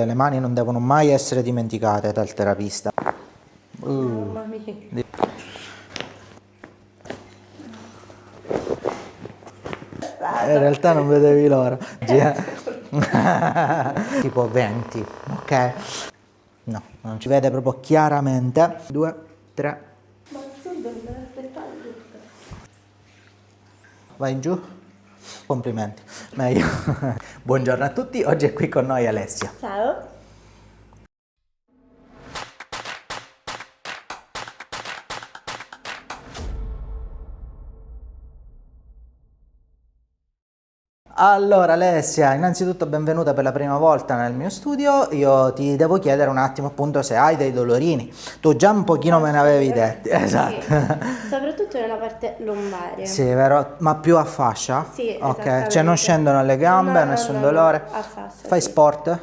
Le mani non devono mai essere dimenticate dal terapista. Mamma mia. In realtà non vedevi l'ora. Tipo 20, ok? No, non ci vede proprio chiaramente. 2, 3. Ma assurdo, mi devo aspettare tutto. Vai giù. Complimenti. Meglio. Buongiorno a tutti, oggi è qui con noi Alessia. Ciao. Allora Alessia, innanzitutto benvenuta per la prima volta nel mio studio. Io ti devo chiedere un attimo appunto se hai dei dolorini. Tu già un pochino me ne avevi detti. Esatto. Sì. Soprattutto nella parte lombare. Sì, vero? Ma più a fascia? Sì, Ok, esattamente. cioè non scendono alle gambe, nessun dolore. A fascia, Fai sì. sport?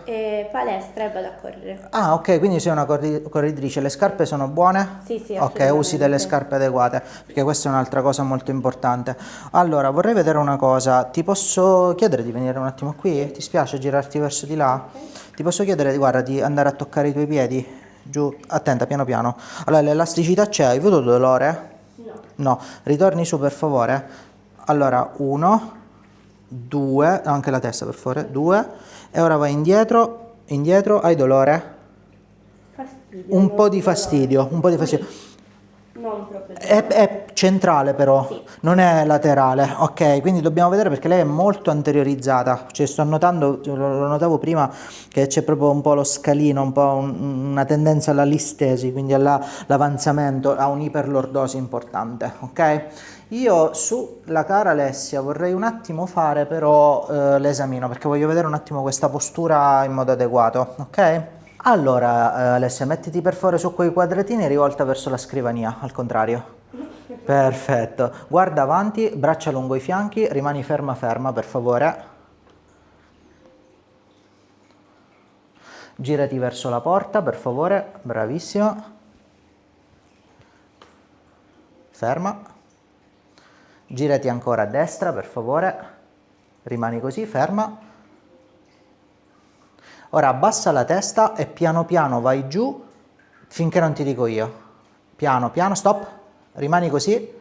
Palestra e vado a correre. Ah, ok, quindi sei una corridrice. Le scarpe sono buone? Sì, sì, Ok, assolutamente. usi delle scarpe adeguate, perché questa è un'altra cosa molto importante. Allora, vorrei vedere una cosa. Ti posso chiedere di venire un attimo qui? Ti spiace girarti verso di là? Ti posso chiedere, guarda, di andare a toccare i tuoi piedi? Giù, attenta, piano piano. Allora, l'elasticità c'è, hai avuto dolore? No. No, ritorni su per favore. Allora, 1, 2, anche la testa per favore, 2, e ora vai indietro, hai dolore? Fastidio. Un po' di fastidio, un po' di fastidio. Non proprio. È centrale però, Sì. non è laterale, ok? Quindi dobbiamo vedere perché lei è molto anteriorizzata, cioè sto notando, lo notavo prima, che c'è proprio un po' lo scalino, un po' una tendenza alla listesi, quindi all'avanzamento, a un'iperlordosi importante, ok? Io sulla cara Alessia vorrei un attimo fare però l'esamino, perché voglio vedere un attimo questa postura in modo adeguato, ok? Allora, Alessia, mettiti per favore su quei quadratini e rivolta verso la scrivania, al contrario. Perfetto. Guarda avanti, braccia lungo i fianchi, rimani ferma ferma, per favore. Girati verso la porta, per favore. Bravissimo. Ferma. Girati ancora a destra, per favore. Rimani così, ferma. Ora abbassa la testa e piano piano vai giù finché non ti dico io. Piano piano, stop. Rimani così.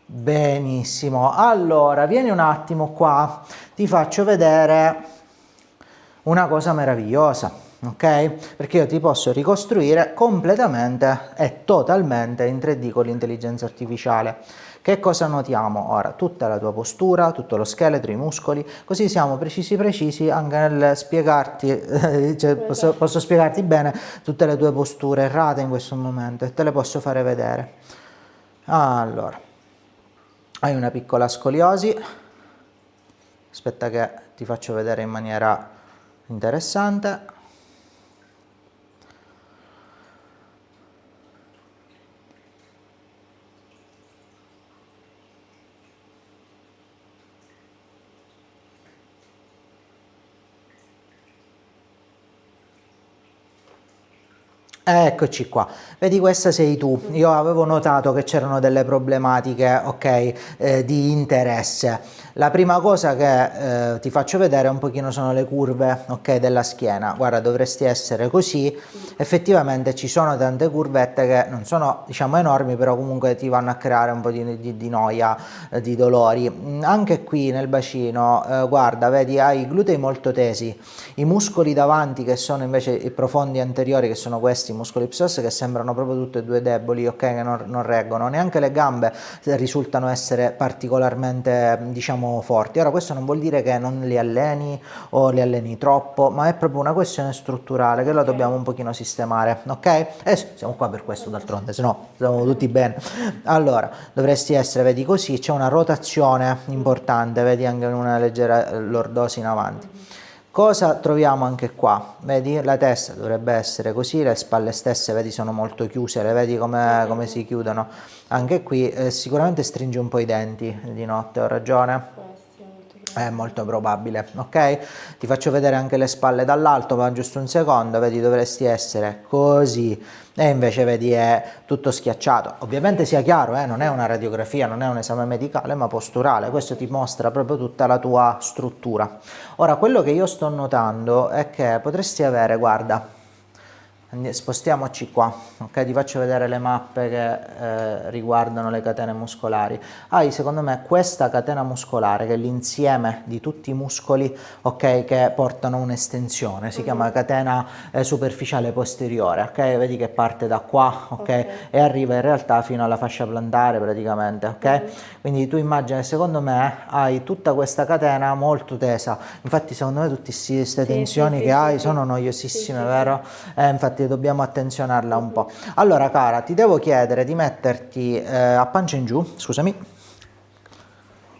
Benissimo. Allora, vieni un attimo qua. Ti faccio vedere una cosa meravigliosa, ok? Perché io ti posso ricostruire completamente e totalmente in 3D con l'intelligenza artificiale. Che cosa notiamo? Ora, tutta la tua postura, tutto lo scheletro, i muscoli, così siamo precisi anche nel spiegarti, cioè posso spiegarti bene tutte le tue posture errate in questo momento e te le posso fare vedere. Allora, hai una piccola scoliosi, aspetta che ti faccio vedere in maniera interessante. Eccoci qua, vedi questa sei tu, io avevo notato che c'erano delle problematiche, ok, di interesse. La prima cosa che ti faccio vedere un pochino sono le curve, ok, della schiena. Guarda, dovresti essere così, effettivamente ci sono tante curvette che non sono diciamo enormi, però comunque ti vanno a creare un po' di noia, di dolori. Anche qui nel bacino, guarda, vedi, hai i glutei molto tesi, i muscoli davanti che sono invece i profondi anteriori, che sono questi muscoli psoas, che sembrano proprio tutti e due deboli, ok, che non reggono. Neanche le gambe risultano essere particolarmente diciamo forti. Ora questo non vuol dire che non li alleni o li alleni troppo, ma è proprio una questione strutturale che la dobbiamo un pochino sistemare, ok? E siamo qua per questo d'altronde, se no siamo tutti bene. Allora, dovresti essere, vedi così, c'è una rotazione importante, vedi anche una leggera lordosi in avanti. Cosa troviamo anche qua? Vedi, la testa dovrebbe essere così, le spalle stesse, vedi, sono molto chiuse, le vedi come si chiudono. Anche qui sicuramente stringi un po' i denti di notte, ho ragione? È molto probabile, ok? Ti faccio vedere anche le spalle dall'alto, ma giusto un secondo, vedi dovresti essere così e invece vedi è tutto schiacciato. Ovviamente sia chiaro, non è una radiografia, non è un esame medicale, ma posturale, questo ti mostra proprio tutta la tua struttura. Ora, quello che io sto notando è che potresti avere, guarda, spostiamoci qua, ok? Ti faccio vedere le mappe che riguardano le catene muscolari. Hai secondo me questa catena muscolare che è l'insieme di tutti i muscoli, ok? Che portano un'estensione, si chiama catena superficiale posteriore, ok? Vedi che parte da qua, ok? E arriva in realtà fino alla fascia plantare praticamente, ok? Quindi tu immagini, secondo me hai tutta questa catena molto tesa, infatti secondo me tutte queste tensioni che hai sono noiosissime, vero? Infatti dobbiamo attenzionarla un po'. Allora cara, ti devo chiedere di metterti a pancia in giù, scusami,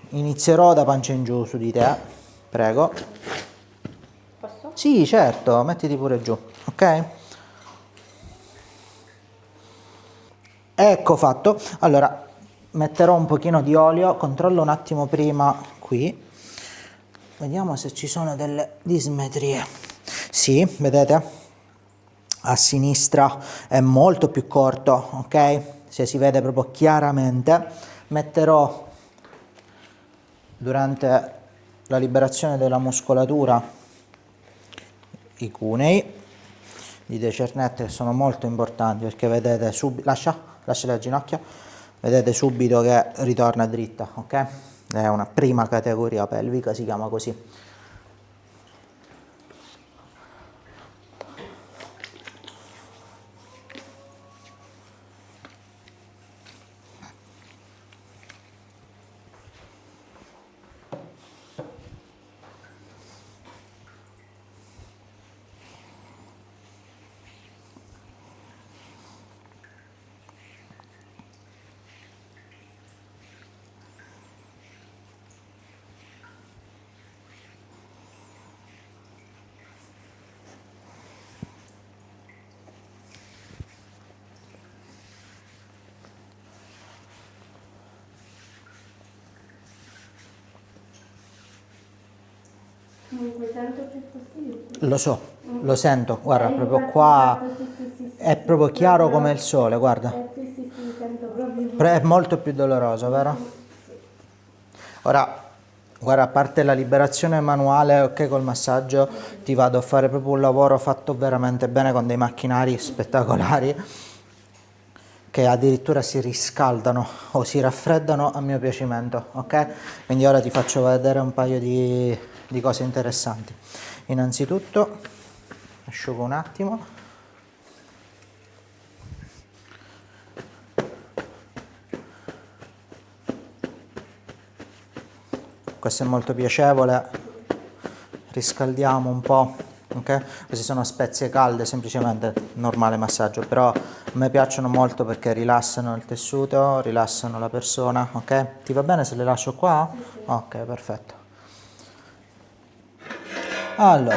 inizierò da pancia in giù su di te, prego. Posso? Sì, certo, mettiti pure giù, ok? Ecco fatto. Allora, metterò un pochino di olio, controllo un attimo prima qui, vediamo se ci sono delle dismetrie. Sì, vedete? A sinistra è molto più corto, ok? Se si vede proprio chiaramente. Metterò durante la liberazione della muscolatura i cunei di decernette che sono molto importanti perché vedete subito, lascia le ginocchia, vedete subito che ritorna dritta, ok? È una prima categoria pelvica, si chiama così. Comunque sento più fastidio. Lo so, lo sento, guarda, proprio qua è proprio chiaro come il sole, guarda. Sì, sento proprio. È molto più doloroso, vero? Ora, guarda, a parte la liberazione manuale, ok, col massaggio, ti vado a fare proprio un lavoro fatto veramente bene con dei macchinari spettacolari che addirittura si riscaldano o si raffreddano a mio piacimento, ok? Quindi ora ti faccio vedere un paio di cose interessanti. Innanzitutto, asciugo un attimo. Questo è molto piacevole, riscaldiamo un po', ok? Queste sono spezie calde, semplicemente normale massaggio, però a me piacciono molto perché rilassano il tessuto, rilassano la persona, ok? Ti va bene se le lascio qua? Ok, perfetto. Allora,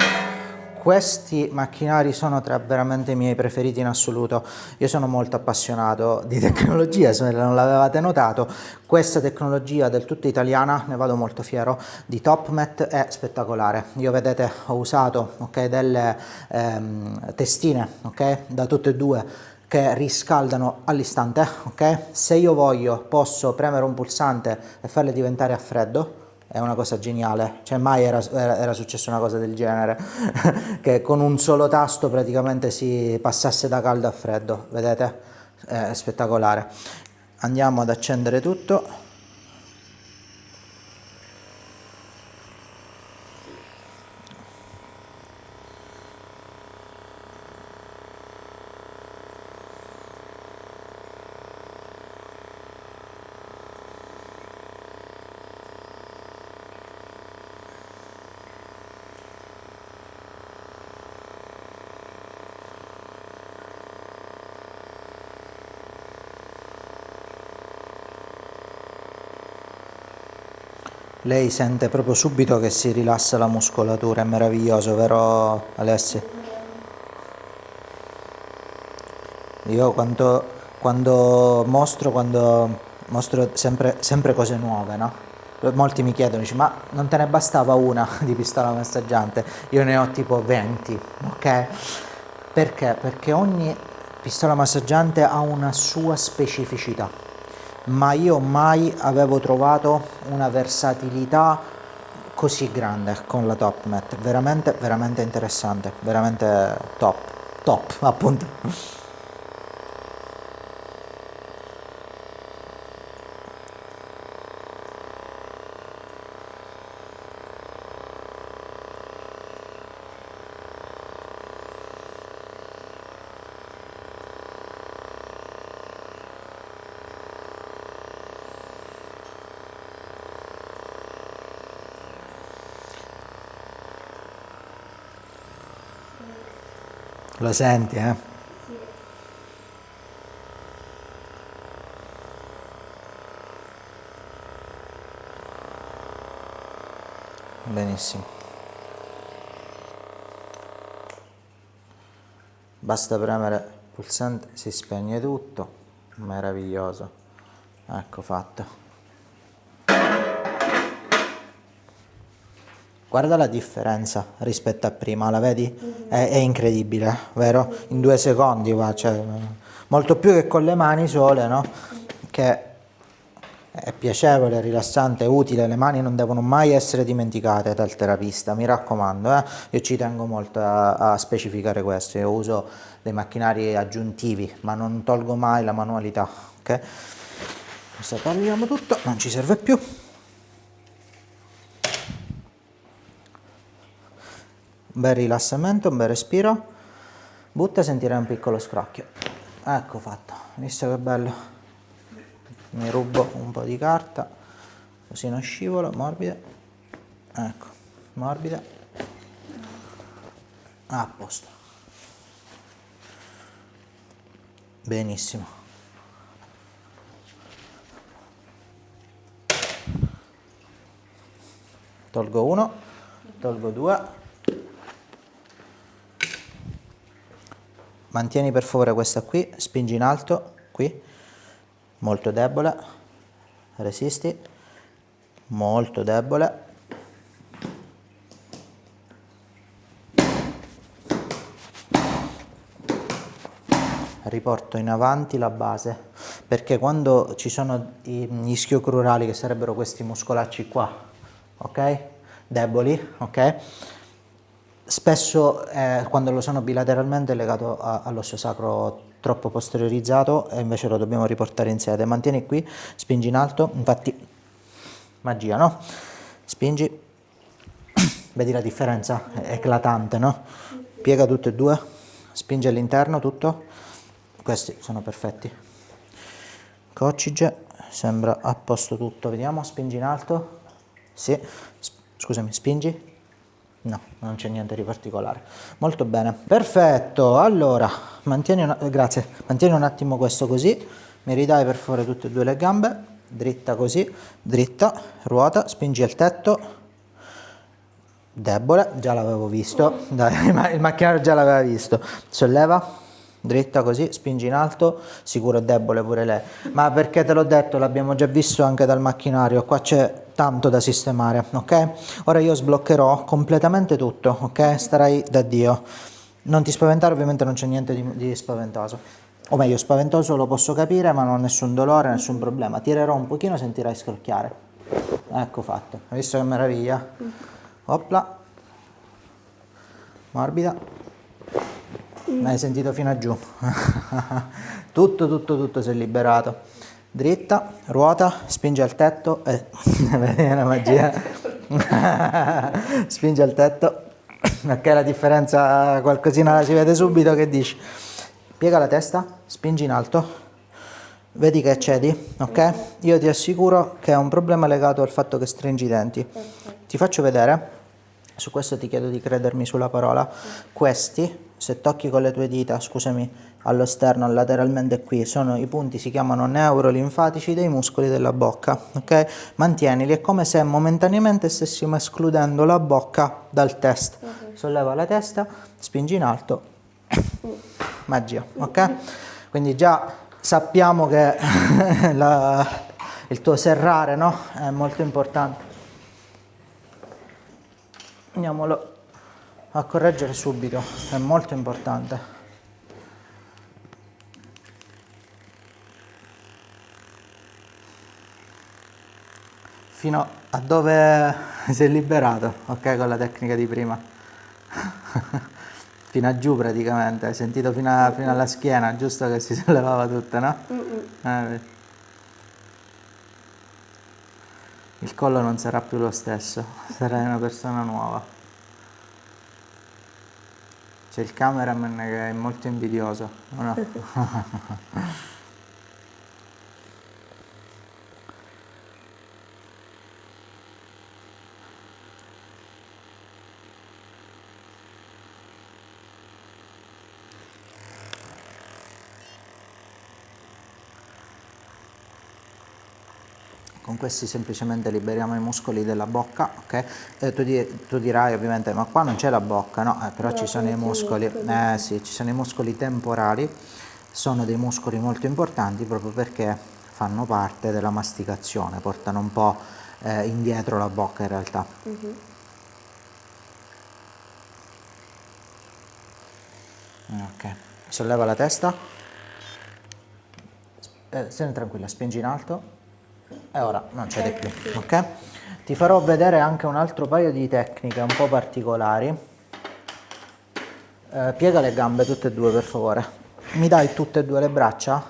questi macchinari sono tra veramente i miei preferiti in assoluto. Io sono molto appassionato di tecnologia, se non l'avevate notato. Questa tecnologia del tutto italiana, ne vado molto fiero, di TopMet è spettacolare. Io vedete ho usato, ok, delle testine, ok, da tutte e due che riscaldano all'istante, ok? Se io voglio posso premere un pulsante e farle diventare a freddo. È una cosa geniale, cioè mai era successa una cosa del genere, che con un solo tasto praticamente si passasse da caldo a freddo, vedete? È spettacolare. Andiamo ad accendere tutto. Lei sente proprio subito che si rilassa la muscolatura, è meraviglioso, vero Alessia? Io quando mostro sempre cose nuove, no? Molti mi chiedono, dice, ma non te ne bastava una di pistola massaggiante? Io ne ho tipo 20, ok? Perché? Perché ogni pistola massaggiante ha una sua specificità, ma io mai avevo trovato una versatilità così grande con la Top Mat, veramente, veramente interessante, veramente top, top, appunto. Lo senti, eh? Sì. Benissimo. Basta premere il pulsante, si spegne tutto. Meraviglioso. Ecco fatto. Guarda la differenza rispetto a prima, la vedi? È incredibile, vero? In 2 secondi va, cioè, molto più che con le mani sole, no? Che è piacevole, rilassante, utile, le mani non devono mai essere dimenticate dal terapista, mi raccomando, eh? Io ci tengo molto a specificare questo, io uso dei macchinari aggiuntivi, ma non tolgo mai la manualità, ok? Questo togliamo tutto, non ci serve più. Un bel rilassamento, un bel respiro, butta e sentirai un piccolo scrocchio. Ecco fatto, visto che bello? Mi rubo un po' di carta, così non scivolo, morbida, ecco, morbida, a posto. Benissimo. Tolgo uno, tolgo due. Mantieni per favore questa qui, spingi in alto, qui, molto debole, resisti, molto debole, riporto in avanti la base, perché quando ci sono gli ischiocrurali, che sarebbero questi muscolacci qua, ok? Deboli, ok? Spesso quando lo sono bilateralmente è legato all'osso sacro troppo posteriorizzato e invece lo dobbiamo riportare in sede. Mantieni qui, spingi in alto, infatti magia, no? Spingi, vedi la differenza? È eclatante, no? Piega tutte e due, spingi all'interno tutto, questi sono perfetti. Coccige, sembra a posto tutto, vediamo, spingi in alto, sì, scusami, spingi. No, non c'è niente di particolare. Molto bene. Perfetto. Allora, grazie. Mantieni un attimo questo così. Mi ridai per favore tutte e due le gambe. Dritta così, dritta, ruota, spingi al tetto. Debole, già l'avevo visto. Dai, il macchinario già l'aveva visto. Solleva. Dritta così, spingi in alto, sicuro è debole pure lei, ma perché te l'ho detto, l'abbiamo già visto anche dal macchinario, qua c'è tanto da sistemare, ok? Ora io sbloccherò completamente tutto, ok? Starai da Dio. Non ti spaventare, ovviamente non c'è niente di spaventoso. O meglio, spaventoso lo posso capire, ma non ho nessun dolore, nessun problema. Tirerò un pochino, sentirai scrocchiare. Ecco fatto. Hai visto che meraviglia? Opla. Morbida. Hai sentito fino a giù. Tutto si è liberato. Dritta, ruota, spingi al tetto. Vedi la magia. Spingi al tetto. Ok, la differenza qualcosina la si vede subito, che dici? Piega la testa, spingi in alto. Vedi che cedi, ok? Io ti assicuro che è un problema legato al fatto che stringi i denti. Ti faccio vedere. Su questo ti chiedo di credermi sulla parola. Questi, se tocchi con le tue dita, scusami, allo sterno, lateralmente qui, sono i punti, si chiamano neurolinfatici dei muscoli della bocca, ok? Mantienili, è come se momentaneamente stessimo escludendo la bocca dal test. Solleva la testa, spingi in alto, magia, ok? Quindi già sappiamo che il tuo serrare, no? È molto importante. Andiamolo a correggere subito, è molto importante. Fino a dove sei liberato, ok, con la tecnica di prima. Fino a giù praticamente, hai sentito fino alla schiena, giusto che si sollevava tutta, no? Vedi. Il collo non sarà più lo stesso, sarai una persona nuova. C'è il cameraman che è molto invidioso, o no? Con questi semplicemente liberiamo i muscoli della bocca, ok? Tu dirai ovviamente, ma qua non c'è la bocca, no? Però No, ci sono i muscoli, sì, ci sono i muscoli temporali, sono dei muscoli molto importanti proprio perché fanno parte della masticazione, portano un po' indietro la bocca in realtà. Ok, solleva la testa, stai tranquilla, spingi in alto. E ora non c'è di più, ok? Ti farò vedere anche un altro paio di tecniche un po' particolari. Piega le gambe tutte e due per favore. Mi dai tutte e due le braccia?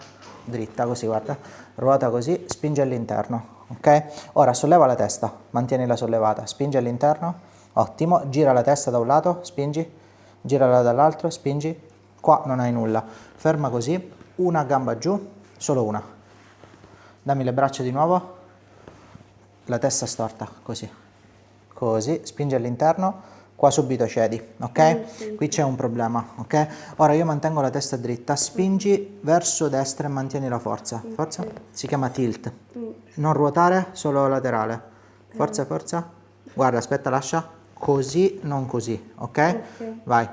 Dritta così, guarda. Ruota così, spingi all'interno, ok? Ora solleva la testa, mantienila sollevata, spingi all'interno. Ottimo, gira la testa da un lato, spingi. Girala dall'altro, spingi. Qua non hai nulla. Ferma così, una gamba giù, solo una. Dammi le braccia di nuovo, la testa storta, così, così, spingi all'interno, qua subito cedi, ok? Qui c'è un problema, ok? Ora io mantengo la testa dritta, spingi verso destra e mantieni la forza, forza, si chiama tilt, non ruotare, solo laterale, forza, forza, guarda, aspetta, lascia, così, non così, ok? Vai,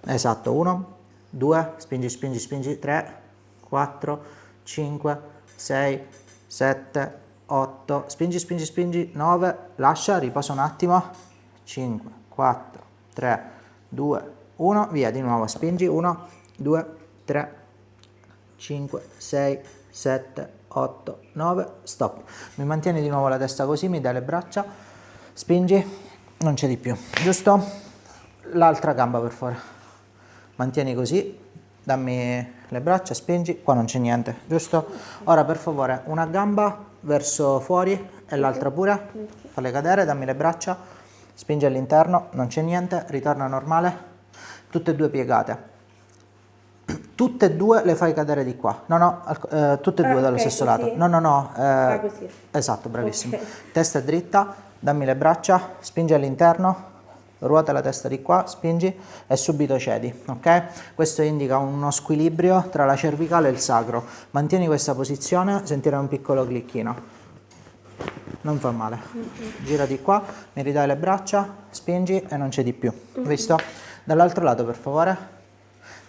esatto, 1, 2, spingi, spingi, spingi, 3, 4, 5, 6, 7, 8, spingi, spingi, spingi, 9, lascia, riposa un attimo, 5, 4, 3, 2, 1, via, di nuovo, spingi, 1, 2, 3, 5, 6, 7, 8, 9, stop. Mi mantieni di nuovo la testa così, mi dai le braccia, spingi, non c'è di più, giusto? L'altra gamba per favore, mantieni così. Dammi le braccia, spingi, qua non c'è niente, giusto? Ora per favore una gamba verso fuori e l'altra pure, falle cadere, dammi le braccia, spingi all'interno, non c'è niente, ritorna normale, tutte e due piegate. Tutte e due le fai cadere di qua, tutte e due dallo stesso lato, così. Esatto, bravissimo. Testa dritta, dammi le braccia, spingi all'interno, ruota la testa di qua, spingi e subito cedi, ok? Questo indica uno squilibrio tra la cervicale e il sacro. Mantieni questa posizione, sentirai un piccolo clicchino. Non fa male. Gira di qua, mi ridai le braccia, spingi e non c'è di più. Visto? Dall'altro lato per favore.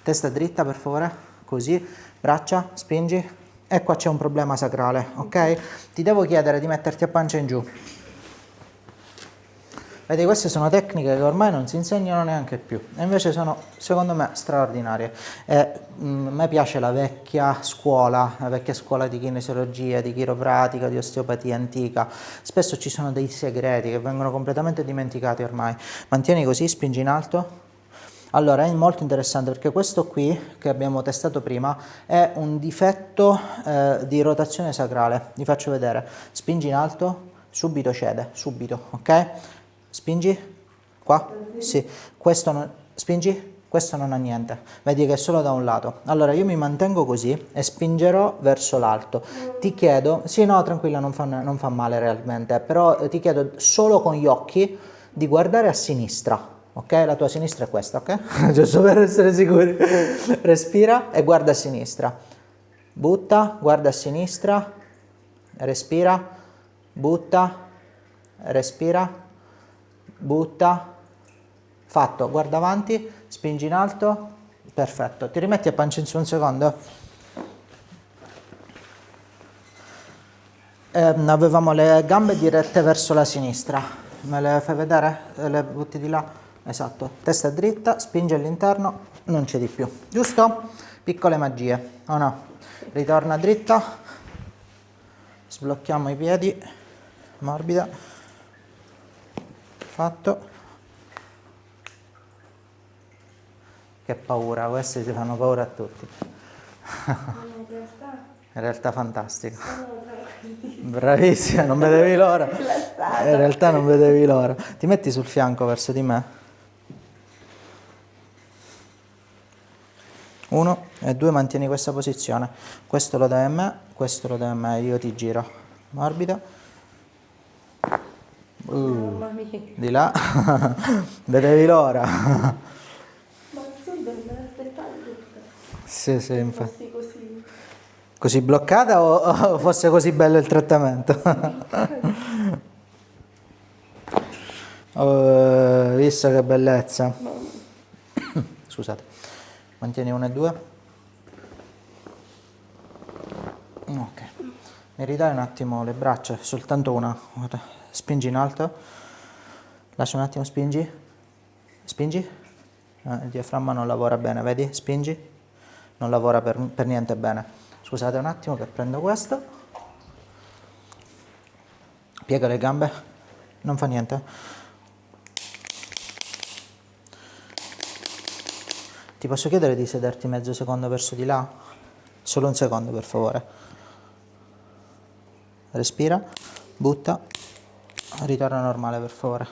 Testa dritta per favore, così, braccia, spingi. E qua c'è un problema sacrale, ok? Ti devo chiedere di metterti a pancia in giù. Vedi, queste sono tecniche che ormai non si insegnano neanche più, e invece sono, secondo me, straordinarie. A me piace la vecchia scuola di kinesiologia, di chiropratica, di osteopatia antica. Spesso ci sono dei segreti che vengono completamente dimenticati ormai. Mantieni così, spingi in alto. Allora, è molto interessante perché questo qui, che abbiamo testato prima, è un difetto di rotazione sacrale. Vi faccio vedere. Spingi in alto, subito cede, subito, ok? Spingi, qua, sì, questo non, spingi, questo non ha niente, vedi che è solo da un lato. Allora io mi mantengo così e spingerò verso l'alto. Ti chiedo, sì no tranquilla, non fa male realmente, però ti chiedo solo con gli occhi di guardare a sinistra, ok? La tua sinistra è questa, ok? Giusto per essere sicuri. Respira e guarda a sinistra. Butta, guarda a sinistra, respira, butta, respira. Butta, fatto, guarda avanti, spingi in alto, perfetto. Ti rimetti a pancia in su un secondo? Avevamo le gambe dirette verso la sinistra. Me le fai vedere? Le butti di là? Esatto. Testa dritta, spingi all'interno, non c'è di più. Giusto? Piccole magie, o no? Ritorna dritta. Sblocchiamo i piedi. Morbida. Fatto. Che paura, questi ti fanno paura a tutti. In realtà fantastico. Bravissima, non vedevi l'ora. In realtà non vedevi l'ora. Ti metti sul fianco verso di me. 1 e 2, mantieni questa posizione. Questo lo dai a me, questo lo dai a me, io ti giro. Morbida. Mamma mia. Di là. Vedevi l'ora. Ma assurdo, me l'aspettavo tutta. Sì, infatti. Fossi così. Così bloccata o fosse così bello il trattamento? Oh, visto che bellezza. Scusate, mantieni 1 e 2. Ok, mi ridai un attimo le braccia, soltanto una. Guarda. Spingi in alto. Lascia un attimo, spingi. Spingi. Il diaframma non lavora bene, vedi? Spingi. Non lavora per niente bene. Scusate un attimo che prendo questo. Piega le gambe. Non fa niente. Ti posso chiedere di sederti mezzo secondo verso di là? Solo un secondo, per favore. Respira. Butta. Ritorna normale, per favore.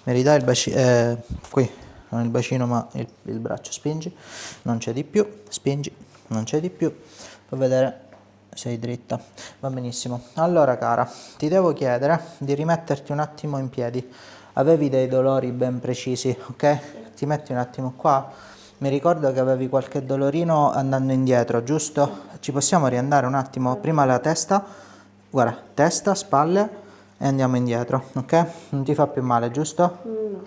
Mi ridai il bacino. Qui, non il bacino ma il braccio. Spingi. Non c'è di più. Spingi. Non c'è di più. Puoi vedere, sei dritta. Va benissimo. Allora, cara, ti devo chiedere di rimetterti un attimo in piedi. Avevi dei dolori ben precisi, ok? Ti metti un attimo qua. Mi ricordo che avevi qualche dolorino andando indietro, giusto? Ci possiamo riandare un attimo? Prima la testa. Guarda, testa, spalle e andiamo indietro, ok? Non ti fa più male, giusto? No.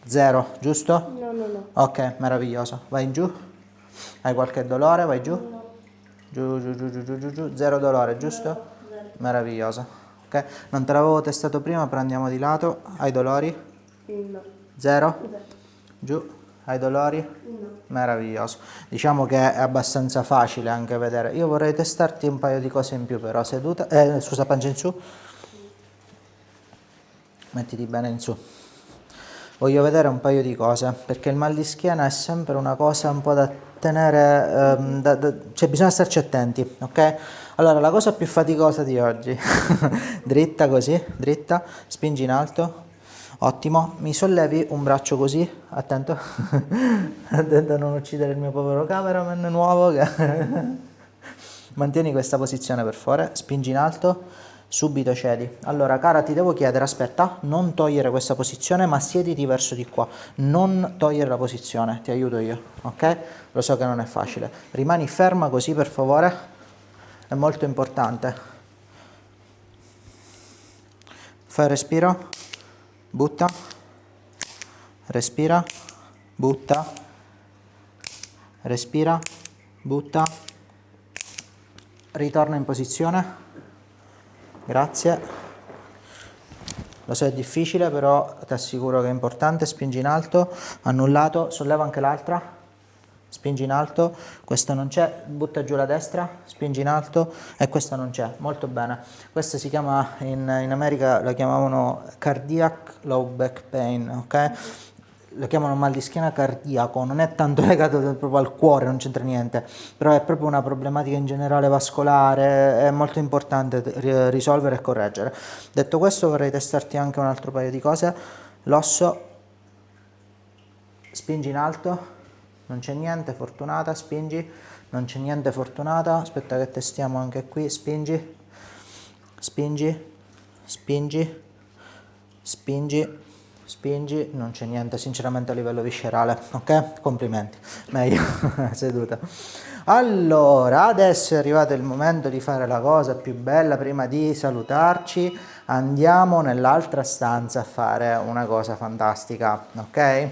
0, giusto? No. Ok, meraviglioso. Vai giù. Hai qualche dolore? Vai giù. No. Giù. 0 dolore, giusto? Zero. Meraviglioso. Ok? Non te l'avevo testato prima, però andiamo di lato. Hai dolori? No. 0? Zero. Giù. Hai dolori? No. Meraviglioso. Diciamo che è abbastanza facile anche vedere. Io vorrei testarti un paio di cose in più, però seduta. Scusa, pancia in su. Mettiti bene in su. Voglio vedere un paio di cose, perché il mal di schiena è sempre una cosa un po' da tenere, cioè bisogna starci attenti, ok? Allora, la cosa più faticosa di oggi, dritta così, dritta, spingi in alto, ottimo, mi sollevi un braccio così, attento, attento a non uccidere il mio povero cameraman nuovo, mantieni questa posizione per favore, spingi in alto, subito cedi. Allora, cara, ti devo chiedere, aspetta, non togliere questa posizione, ma siediti verso di qua. Non togliere la posizione, ti aiuto io, ok? Lo so che non è facile. Rimani ferma così, per favore. È molto importante. Fai respiro. Butta. Respira. Butta. Respira. Butta. Ritorna in posizione. Grazie. Lo so è difficile, però ti assicuro che è importante. Spingi in alto, annullato, solleva anche l'altra. Spingi in alto, questa non c'è, butta giù la destra, spingi in alto e questa non c'è. Molto bene. Questa si chiama, in America la chiamavano cardiac low back pain, ok? Lo chiamano mal di schiena cardiaco, non è tanto legato proprio al cuore, non c'entra niente, però è proprio una problematica in generale vascolare, è molto importante risolvere e correggere. Detto questo, vorrei testarti anche un altro paio di cose. L'osso, spingi in alto, non c'è niente, fortunata, spingi, non c'è niente, fortunata, aspetta che testiamo anche qui, spingi, spingi, spingi, spingi, spingi, non c'è niente sinceramente a livello viscerale, ok? Complimenti, meglio seduta. Allora, adesso è arrivato il momento di fare la cosa più bella. Prima di salutarci andiamo nell'altra stanza a fare una cosa fantastica, ok?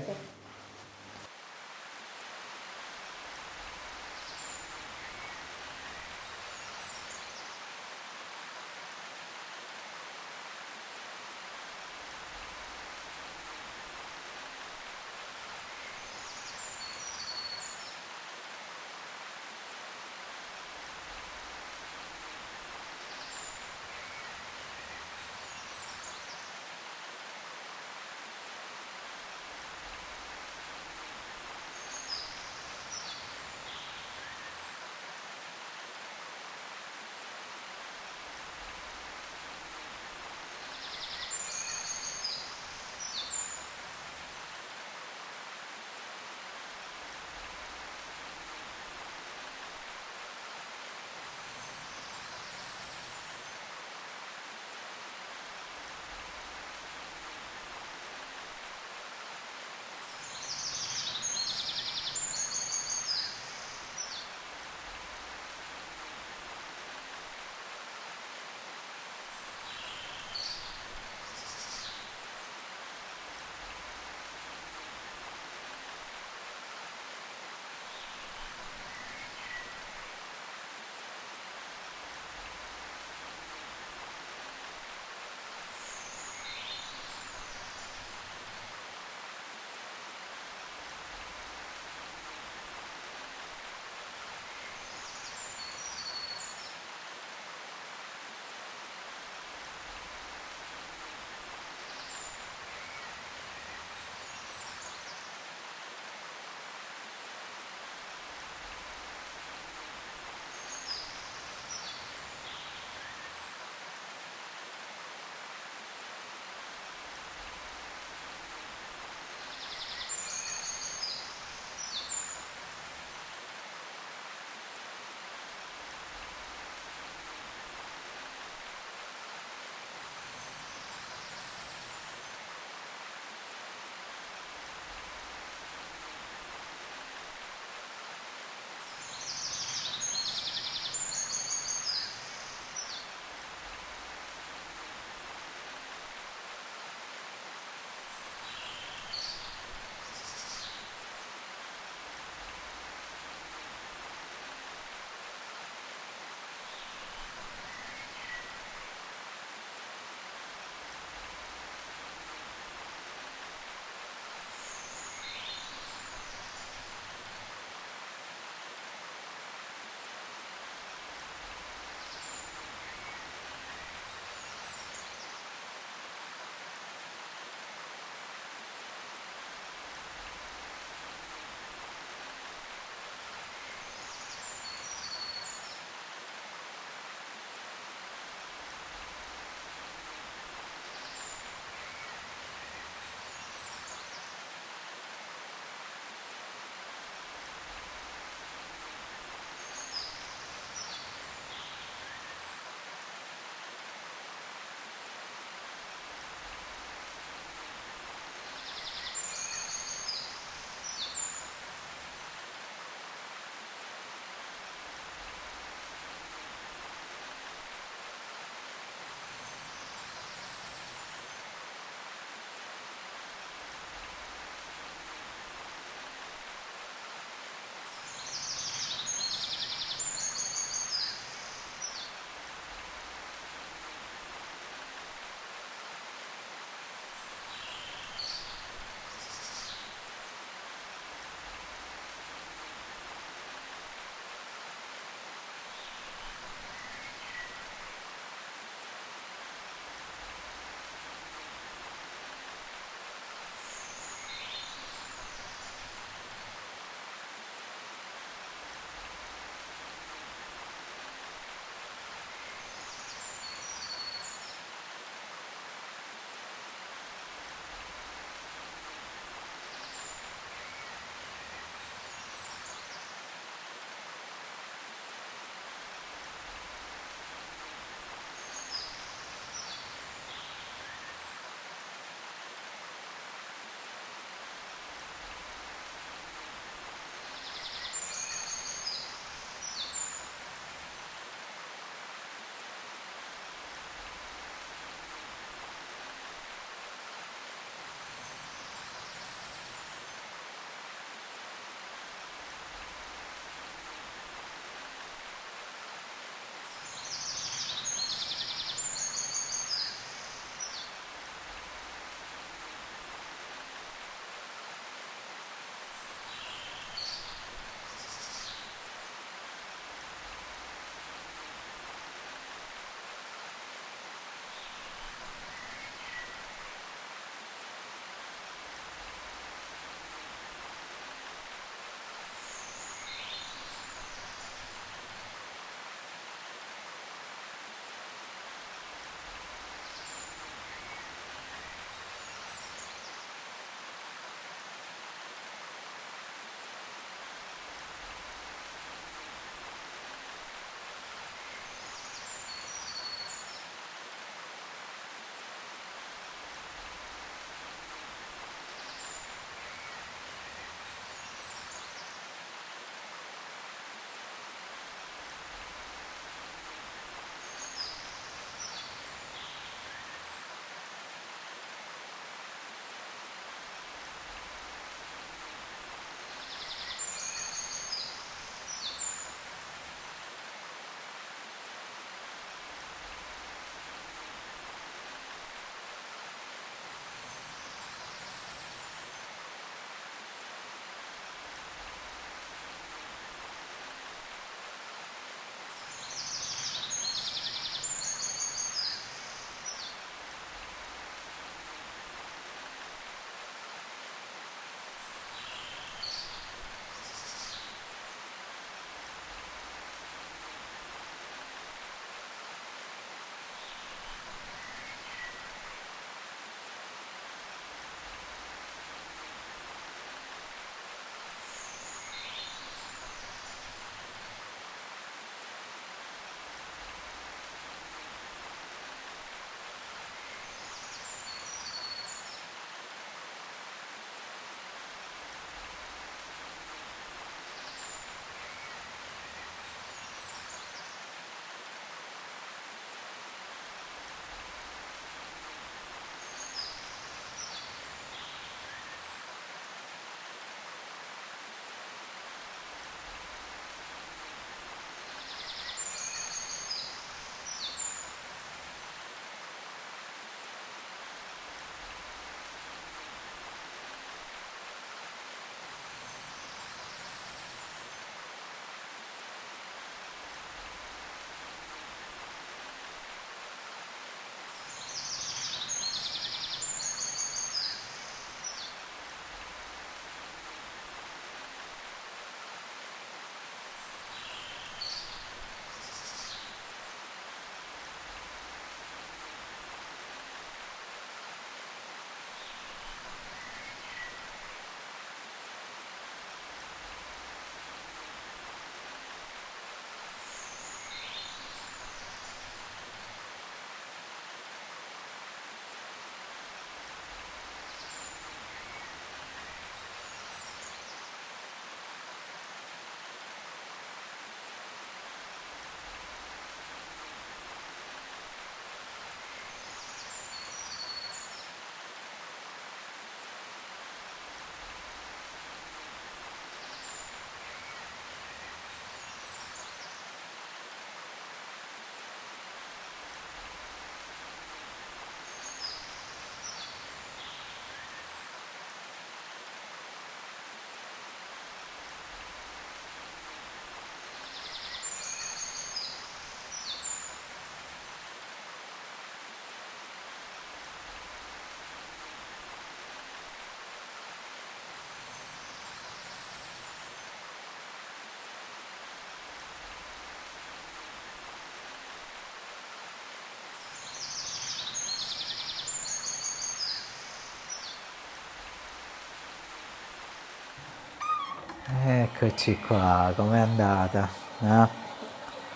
Eccoci qua, com'è andata?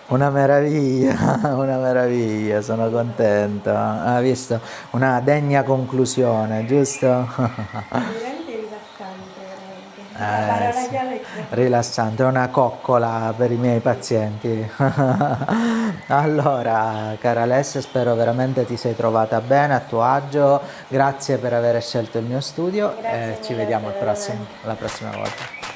Una meraviglia, una meraviglia, sono contento. Hai visto? Una degna conclusione, giusto? Veramente rilassante, veramente. La parola Sì. chiave è questa. Rilassante, è una coccola per i miei pazienti. Allora, cara Alessia, spero veramente ti sei trovata bene, a tuo agio. Grazie per aver scelto il mio studio Grazie e ci mille a vediamo te, veramente. la prossima volta.